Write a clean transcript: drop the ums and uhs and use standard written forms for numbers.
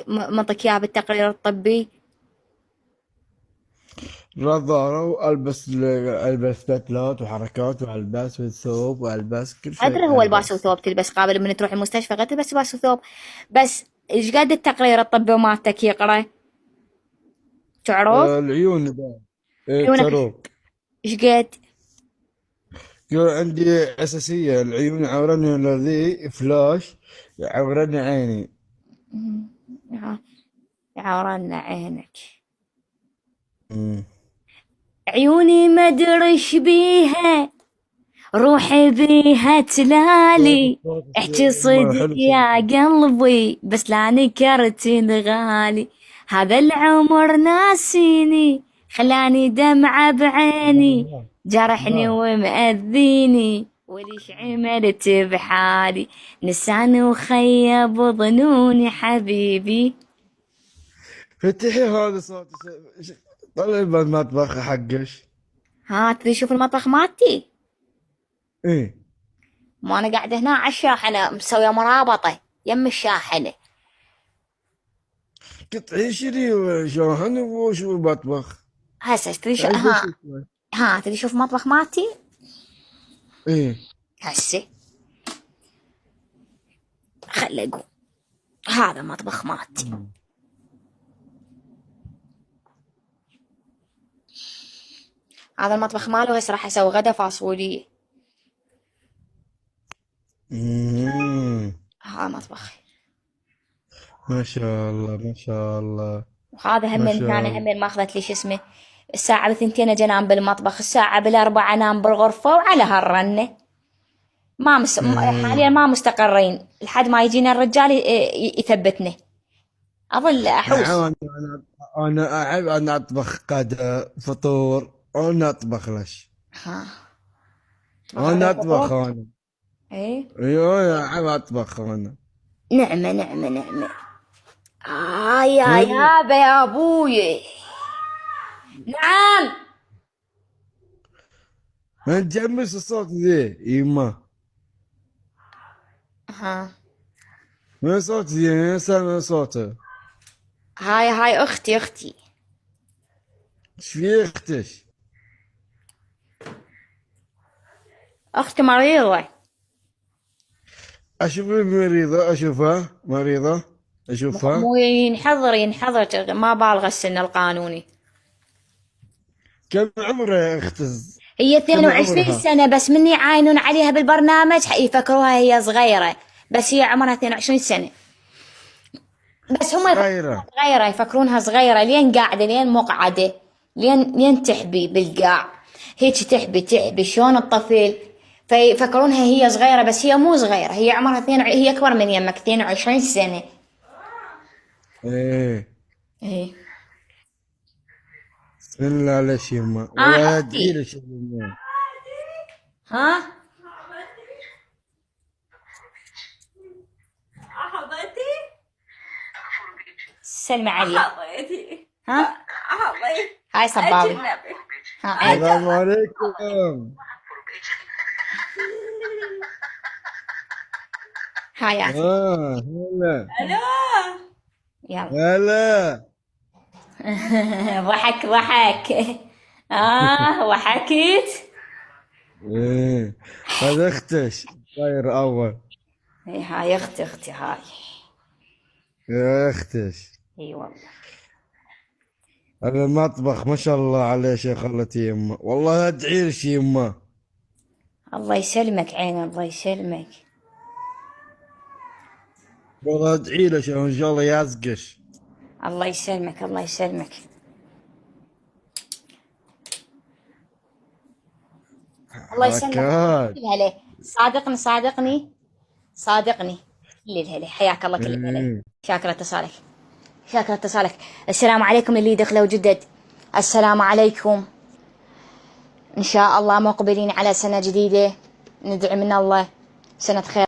منطق اياها بالتقرير الطبي. نظارة، ألبس بدلات وحركات وألبس وثوب وألبس كل ادري شيء هو الباس ألبس. وثوب تلبس قابل من تروح المستشفى غير تلبس باس وثوب. بس ايش قد التقرير الطبي مالتك يقرا؟ تعرف؟ العيون بعد. عيونك كروب. ايش قد؟ يقول عندي أساسية العيون عورني الذي فلاش، عورني عيني. يا عورنا عينك. مم. عيوني ما ادري ايش بيها، روحي بيها تلالي، احكي ما صدق حلو يا صوتك. قلبي بس لا نكرتي الغالي، هذا العمر ناسيني خلاني دمعة بعيني، جرحني لا. ومأذيني وليش عملت بحالي، نساني وخيب ظنوني حبيبي. فتحي هذا صوت. طلعي بالمطبخ حقش. ها تريد تشوف المطبخ مالتي؟ ايه. ما انا قاعدة هنا على الشاحنة مسوية مرابطة يم الشاحنة. قطعي شري شاحن وشو المطبخ. هسه عندك ها. شوي. ها تبي تشوف مطبخ مالتي؟ ايه. هسه خل اقوم. هذا مطبخ مالتي. هذا المطبخ ماله، هسه راح اسوي غدا فاصولية. مم. هذا مطبخي. ما شاء الله ما شاء الله. وهذا هم ما من هنا شاء الله. هم ماخذت لي شو اسمه، الساعة بثنتين اجي انام بالمطبخ، الساعة بالاربعة انام بالغرفة، وعلى هالرنة ايه. حاليا ما مستقرين لحد ما يجينا الرجال يثبتنا، اظل نعم. احوس. انا احب ان اطبخ غدا فطور. انا اطبخ لش. ها تبغى انا غدا اطبخ وفطور؟ انا. ايه. ايوه انا احب اطبخ انا. نعمة نعمة نعمة. يا هذه. يابا يا ابوي. نعم. ما تجمس الصوت ذي يما. ها من صوت ذي انا سامع صوته. هاي اختي. ايش في اختش؟ اختي مريضة. اشوف المريضة، اشوفها مريضة. اشوفها. مو ينحضر ما بالغ السن القانوني. كم عمرها يا اخت؟ هي كم 22 عمرها؟ سنة، بس من يعاينون عليها بالبرنامج يفكروها هي صغيرة، بس هي عمرها 22 سنة. بس هم يفكرونها صغيرة. صغيرة، يفكرونها صغيرة لين قاعدة لين مقعدة، لين تحبي بالقاع، هيك تحبي شلون الطفل، فيفكرونها هي صغيرة، بس هي مو صغيرة، هي عمرها هي أكبر من يمك 22 سنة. ايه. ايه. بسم الله عليك يما، والله ادعي اختي. لك يا يما. ها حضرتي. سلمى علي. حضرتي. ها حضرتي. هاي صبابي. أجنبي. ها عيد. السلام عليكم. هاي ياسر. هلا. ألو. يلا. هلا. ضحك. وحكيت. ايه. هذا اختش. طاير اول. اي هاي اختي هاي. يا اختش. اي والله. هذا المطبخ ما شاء الله عليه شيخلتي يما، والله ادعي لك يما. الله يسلمك عين، الله يسلمك. والله ادعي لك ان شاء الله يازقش. الله يسلمك الله يسلمك. الله يسلمك. حركات. كل هلا. صادقني كل الهلا، حياك الله كل الهلا. ايه. شاكرة اتصالك. السلام عليكم اللي دخلوا جدد. السلام عليكم. إن شاء الله مقبلين على سنة جديدة، ندعي من الله سنة خير.